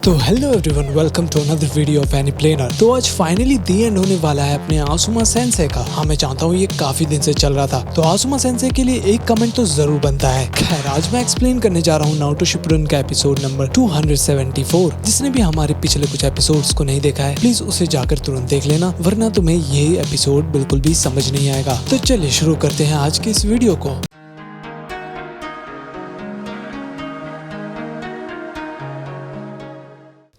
तो hello everyone, welcome to another video of any planner. तो आज फाइनली दी एंड होने वाला है अपने आसुमा सेंसे का। हाँ, मैं जानता हूँ ये काफी दिन से चल रहा था, तो आसुमा सेंसे के लिए एक कमेंट तो जरूर बनता है। खैर, आज मैं एक्सप्लेन करने जा रहा हूँ नारुतो शिपुडन का एपिसोड नंबर 274। जिसने भी हमारे पिछले कुछ एपिसोड्स को नहीं देखा है, प्लीज उसे जाकर तुरंत देख लेना, वरना तुम्हें ये एपिसोड बिल्कुल भी समझ नहीं आएगा। तो चलिए शुरू करते हैं आज की इस वीडियो को।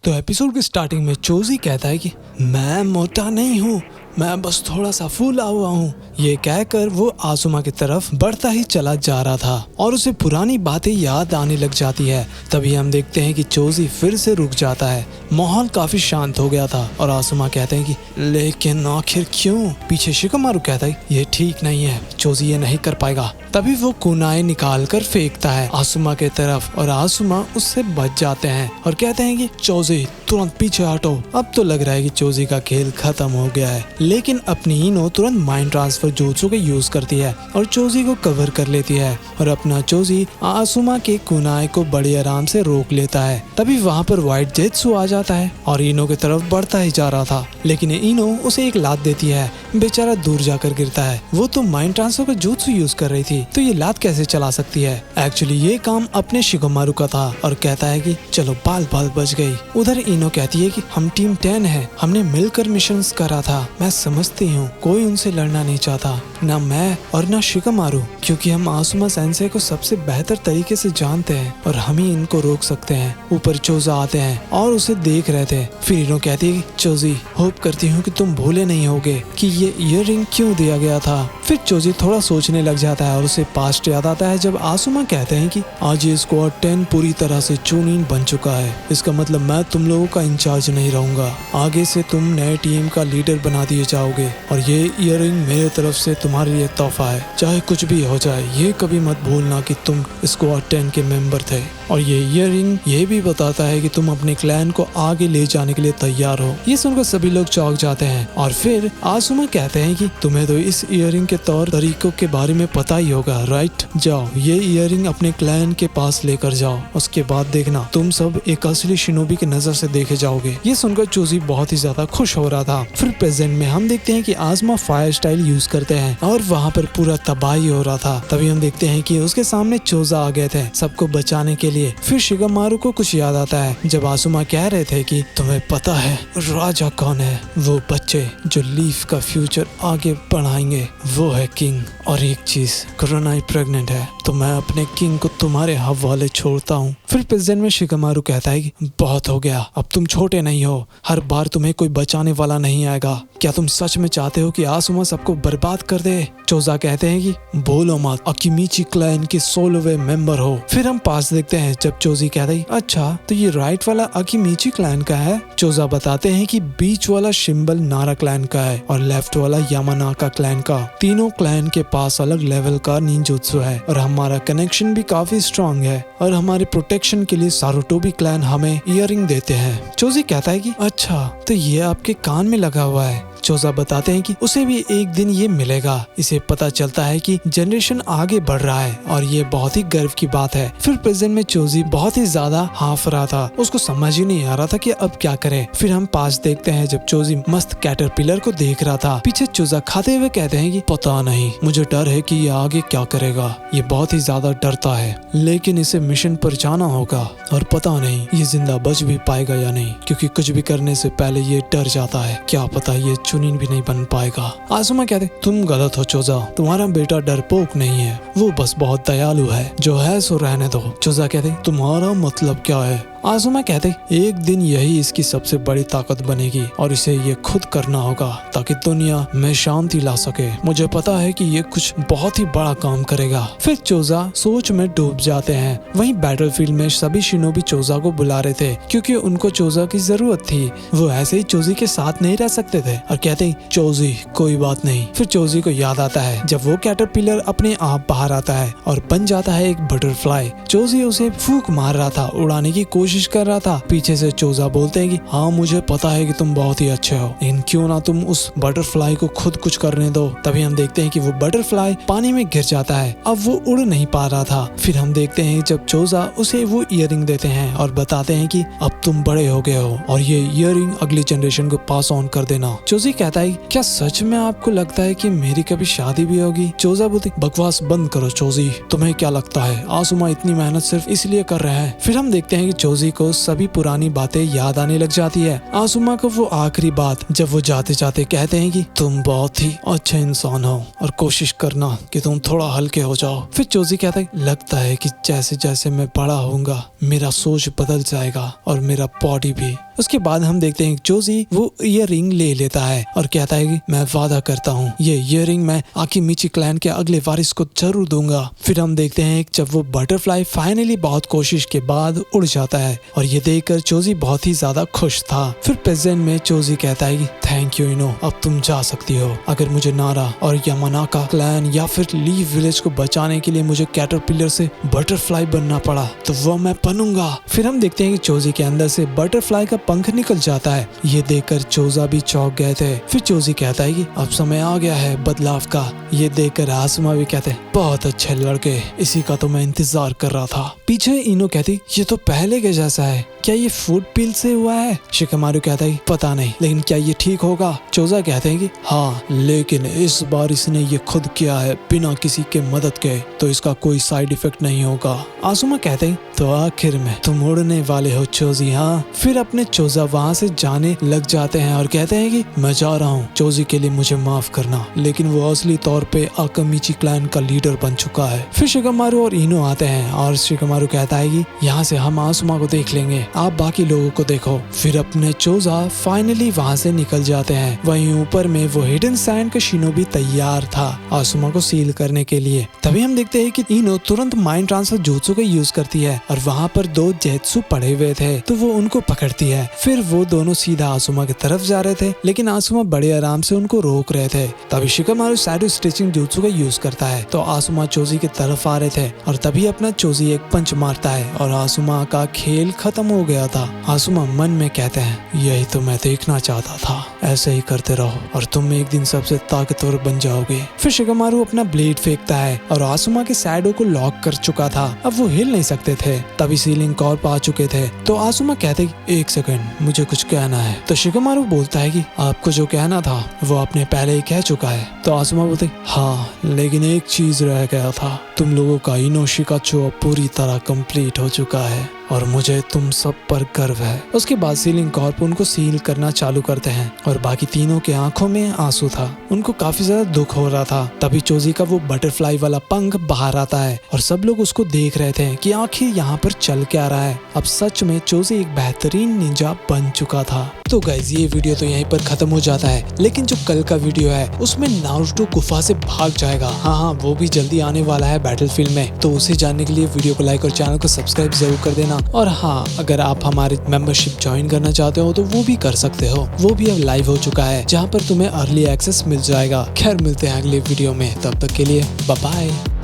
तो एपिसोड की स्टार्टिंग में चोजी कहता है कि मैं मोटा नहीं हूँ, मैं बस थोड़ा सा फूला हुआ हूँ। ये कहकर वो आसुमा की तरफ बढ़ता ही चला जा रहा था और उसे पुरानी बातें याद आने लग जाती है। तभी हम देखते हैं कि चोजी फिर से रुक जाता है। माहौल काफी शांत हो गया था और आसुमा कहते हैं कि लेकिन आखिर क्यों? पीछे शिकोमारु कहता है ये ठीक नहीं है, चोजी ये नहीं कर पाएगा। तभी वो कुनाई निकाल कर फेंकता है आसुमा के तरफ और आसुमा उससे बच जाते हैं और कहते हैं कि चोजी तुरंत पीछे हटो। अब तो लग रहा है कि चोजी का खेल खत्म हो गया है, लेकिन अपनी इनो तुरंत माइंड ट्रांसफर jutsu का यूज करती है और चोजी को कवर कर लेती है और अपना चोजी आसुमा के कुनाई को बड़े आराम से रोक लेता है। तभी वहाँ पर व्हाइट जेत्सु आ जाता है और इनो की तरफ बढ़ता ही जा रहा था, लेकिन इनो उसे एक लात देती है। बेचारा दूर जाकर गिरता है। वो तो माइंड ट्रांसफर का jutsu यूज कर रही थी, तो ये लात कैसे चला सकती है? एक्चुअली ये काम अपने शिकोमारु का था और कहता है कि चलो बाल बच गई। उधर इनो कहती है कि हम टीम 10 है, हमने मिलकर मिशंस करा था। मैं समझती हूँ कोई उनसे लड़ना नहीं चाहता, ना मैं और ना शिकोमारु, क्योंकि हम आसुमा सेंसे को सबसे बेहतर तरीके से जानते हैं और हम ही इनको रोक सकते हैं। ऊपर चोजा आते हैं और उसे देख रहे थे। फिर इनो कहती है कि चोजी होप करती हूँ कि तुम भूले नहीं होगे कि ये ईयररिंग क्यों दिया गया था। फिर चोजी थोड़ा सोचने लग जाता है और उसे पास्ट याद आता है जब आसुमा कहते हैं कि आज ये स्क्वाड 10 पूरी तरह से चूनिन बन चुका है। इसका मतलब मैं तुम लोगों का इंचार्ज नहीं रहूंगा, आगे से तुम नए टीम का लीडर बना दिए जाओगे और ये ईयररिंग मेरे तरफ से तुम्हारे लिए तोहफा है। चाहे कुछ भी हो जाए, ये कभी मत भूलना कि तुम स्क्वाड 10 के मेंबर थे। और ये ईयररिंग ये भी बताता है कि तुम अपने क्लैन को आगे ले जाने के लिए तैयार हो। ये सुनकर सभी लोग चौंक जाते हैं और फिर आसुमा कहते हैं कि तुम्हें तो इस ईयररिंग के तौर तरीकों के बारे में पता ही होगा, राइट? जाओ ये ईयररिंग अपने क्लैन के पास लेकर जाओ, उसके बाद देखना तुम सब एक असली शिनोबी की नजर से देखे जाओगे। ये सुनकर चोजी बहुत ही ज्यादा खुश हो रहा था। फिर प्रेजेंट में हम देखते हैं कि आसुमा फायर स्टाइल यूज करते हैं और वहाँ पर पूरा तबाही हो रहा था। तभी हम देखते हैं कि उसके सामने चोजा आ गए थे सबको बचाने के लिए। फिर शिकोमारु को कुछ याद आता है जब आसुमा कह रहे थे कि तुम्हें पता है राजा कौन है? वो बच्चे जो लीफ का फ्यूचर आगे बढ़ाएंगे, वो है किंग। और एक चीज, कुनाई प्रेग्नेंट है, तो मैं अपने किंग को तुम्हारे हवाले छोड़ता हूँ। फिर प्रेजेंट में शिकोमारु कहता है कि बहुत हो गया, अब तुम छोटे नहीं हो, हर बार तुम्हें कोई बचाने वाला नहीं आएगा। क्या तुम सच में चाहते हो कि आसुमा सबको बर्बाद कर दे? चोजा कहते हैं कि बोलो मत, अकिमिची क्लैन के 16वें मेंबर हो। फिर हम पास देखते हैं जब चोजी कहते हैं अच्छा तो ये राइट वाला अकिमिची क्लैन का है। चोजा बताते हैं कि बीच वाला सिंबल नारा क्लैन का है और लेफ्ट वाला यामानाका क्लैन का। तीनों क्लैन के पास अलग लेवल का निंजुत्सु है और हमारा कनेक्शन भी काफी स्ट्रॉन्ग है और हमारे प्रोटेक्शन के लिए सारुटोबी क्लैन हमें ईयररिंग देते हैं। चोजी कहता है कि अच्छा तो ये आपके कान में लगा हुआ है। चोजा बताते हैं कि उसे भी एक दिन ये मिलेगा। इसे पता चलता है कि जनरेशन आगे बढ़ रहा है और ये बहुत ही गर्व की बात है। फिर प्रेजेंट में चोजी बहुत ही ज्यादा हाफ रहा था, उसको समझ ही नहीं आ रहा था कि अब क्या करे। फिर हम पास देखते हैं जब चोजी मस्त कैटरपिलर को देख रहा था। पीछे चोजा खाते हुए कहते हैं कि पता नहीं, मुझे डर है कि ये आगे क्या करेगा। ये बहुत ही ज्यादा डरता है, लेकिन इसे मिशन पर जाना होगा और पता नहीं ये जिंदा बच भी पाएगा या नहीं, क्योंकि कुछ भी करने से पहले ये डर जाता है। क्या पता ये चुनिन भी नहीं बन पाएगा। आसुमा कहते तुम गलत हो चोजा, तुम्हारा बेटा डरपोक नहीं है, वो बस बहुत दयालु है, जो है सो रहने दो। चोजा कहते तुम्हारा मतलब क्या है? आसुमा कहते एक दिन यही इसकी सबसे बड़ी ताकत बनेगी और इसे ये खुद करना होगा ताकि दुनिया में शांति ला सके। मुझे पता है कि ये कुछ बहुत ही बड़ा काम करेगा। फिर चोजा सोच में डूब जाते हैं। वहीं बैटलफील्ड में सभी शिनोबी चोजा को बुला रहे थे क्योंकि उनको चोजा की जरूरत थी। वो ऐसे ही चोजी के साथ नहीं रह सकते थे और कहते चोजी कोई बात नहीं। फिर चोजी को याद आता है जब वो कैटरपिलर अपने आप बाहर आता है और बन जाता है एक बटरफ्लाई। चोजी उसे फूंक मार रहा था, उड़ाने की कोशिश कोशिश कर रहा था। पीछे से चोजा बोलते हैं कि हाँ मुझे पता है कि तुम बहुत ही अच्छे हो, लेकिन क्यों ना तुम उस बटरफ्लाई को खुद कुछ करने दो। तभी हम देखते हैं कि वो बटरफ्लाई पानी में गिर जाता है। अब वो उड़ नहीं पा रहा था। फिर हम देखते हैं जब चोजा उसे वो इयररिंग देते हैं और बताते हैं कि अब तुम बड़े हो गए हो और ये इयररिंग अगली जनरेशन को पास ऑन कर देना। चोजी कहता है क्या सच में आपको लगता है कि मेरी कभी शादी भी होगी? चोजा बोलती बकवास बंद करो चोजी, तुम्हें क्या लगता है आसुमा इतनी मेहनत सिर्फ इसलिए कर रहा है? फिर हम देखते हैं कि चोजी को सभी पुरानी बातें याद आने लग जाती है। आसुमा को वो आखिरी बात जब वो जाते जाते कहते हैं कि तुम बहुत ही अच्छे इंसान हो और कोशिश करना कि तुम थोड़ा हल्के हो जाओ। फिर चोजी कहता है लगता है कि जैसे जैसे मैं बड़ा होऊंगा मेरा सोच बदल जाएगा और मेरा बॉडी भी। उसके बाद हम देखते हैं चोजी वो इयररिंग ले लेता है और कहता है कि मैं वादा करता हूँ ये इयररिंग मैं आकिमिची क्लैन के अगले वारिस को जरूर दूंगा। फिर हम देखते हैं जब वो बटरफ्लाई फाइनली बहुत कोशिश के बाद उड़ जाता है और ये देखकर चोजी बहुत ही ज्यादा खुश था। फिर प्रेजेंट में चोजी कहता है कि थैंक यू इनो, अब तुम जा सकती हो। अगर मुझे नारा और यामानाका क्लैन या फिर लीव विलेज को बचाने के लिए मुझे कैटरपिलर से बटरफ्लाई बनना पड़ा तो वो मैं बनूंगा। फिर हम देखते हैं कि चोजी के अंदर से बटरफ्लाई का पंख निकल जाता है। ये देखकर चोजा भी चौंक गए थे। फिर चोजी कहता है कि अब समय आ गया है बदलाव का। ये देखकर आसुमा भी कहते हैं बहुत अच्छे लड़के, इसी का तो मैं इंतजार कर रहा था। पीछे इनो कहती ये तो पहले के जैसा है, क्या ये फूड पिल से हुआ है? शिकामारु कहता है पता नहीं, लेकिन क्या ये ठीक होगा? चोजा कहते हैं कि हाँ, लेकिन इस बार इसने ये खुद किया है बिना किसी के मदद के, तो इसका कोई साइड इफेक्ट नहीं होगा। आसुमा कहते हैं तो आखिर में तुम उड़ने वाले हो चोजी। हाँ। फिर अपने चोजा वहाँ से जाने लग जाते हैं और कहते हैं कि मैं जा रहा हूँ, चोजी के लिए मुझे माफ करना। लेकिन वो असली तौर पे आकामिची क्लैन का लीडर बन चुका है। फिर शिकामारु और इनो आते हैं और शिकामारु कहता है कि यहाँ से हम आसुमा को देख लेंगे, आप बाकी लोगों को देखो। फिर अपने चोजा फाइनली वहाँ से निकल जाते हैं। वहीं ऊपर में वो हिडन सैंड का शिनोबी तैयार था आसुमा को सील करने के लिए। तभी हम देखते हैं कि इनो तुरंत माइंड ट्रांसफर jutsu का यूज करती है और वहाँ पर दो जेत्सु पड़े हुए थे तो वो उनको पकड़ती है। फिर वो दोनों सीधा आसुमा की तरफ जा रहे थे, लेकिन आसुमा बड़े आराम से उनको रोक रहे थे। तभी शिकामारु शैडो स्टिचिंग jutsu का यूज करता है तो आसुमा चोजी की तरफ आ रहे थे और तभी अपना चोजी एक पंच मारता है और आसुमा का खेल खत्म हो गया था। आसुमा मन में कहते हैं यही तो मैं देखना चाहता था, ऐसे ही करते रहो और तुम एक दिन सबसे ताकतवर बन जाओगे। फिर शिकामारु अपना ब्लेड फेंकता है और आसुमा के शैडो को लॉक कर चुका था, अब वो हिल नहीं सकते थे। तभी सीलिंग कॉर्प आ चुके थे तो आसुमा कहते एक सेकंड मुझे कुछ कहना है। तो शिकामारु बोलता है कि आपको जो कहना था वो आपने पहले ही कह चुका है। तो आसुमा बोलते हाँ, लेकिन एक चीज रह गया था, तुम लोगों का इनो शिकाचो पूरी तरह कंप्लीट हो चुका है और मुझे तुम सब पर गर्व है। उसके बाद सीलिंग कॉर्प उनको सील करना चालू करते हैं और बाकी तीनों के आंखों में आंसू था, उनको काफी ज्यादा दुख हो रहा था। तभी चोजी का वो बटरफ्लाई वाला पंख बाहर आता है और सब लोग उसको देख रहे थे कि आखिर यहाँ पर चल क्या रहा है। अब सच में चोजी एक बेहतरीन निंजा बन चुका था। तो गाइज ये वीडियो तो यहीं पर खत्म हो जाता है, लेकिन जो कल का वीडियो है उसमें नारुतो गुफा से भाग जाएगा। हाँ, वो भी जल्दी आने वाला है बैटलफील्ड में, तो उसे जानने के लिए वीडियो को लाइक और चैनल को सब्सक्राइब जरूर कर देना। और हाँ, अगर आप हमारे मेंबरशिप ज्वाइन करना चाहते हो तो वो भी कर सकते हो, वो भी अब लाइव हो चुका है जहाँ पर तुम्हें अर्ली एक्सेस मिल जाएगा। खैर मिलते हैं अगले वीडियो में, तब तक के लिए बाय बाय।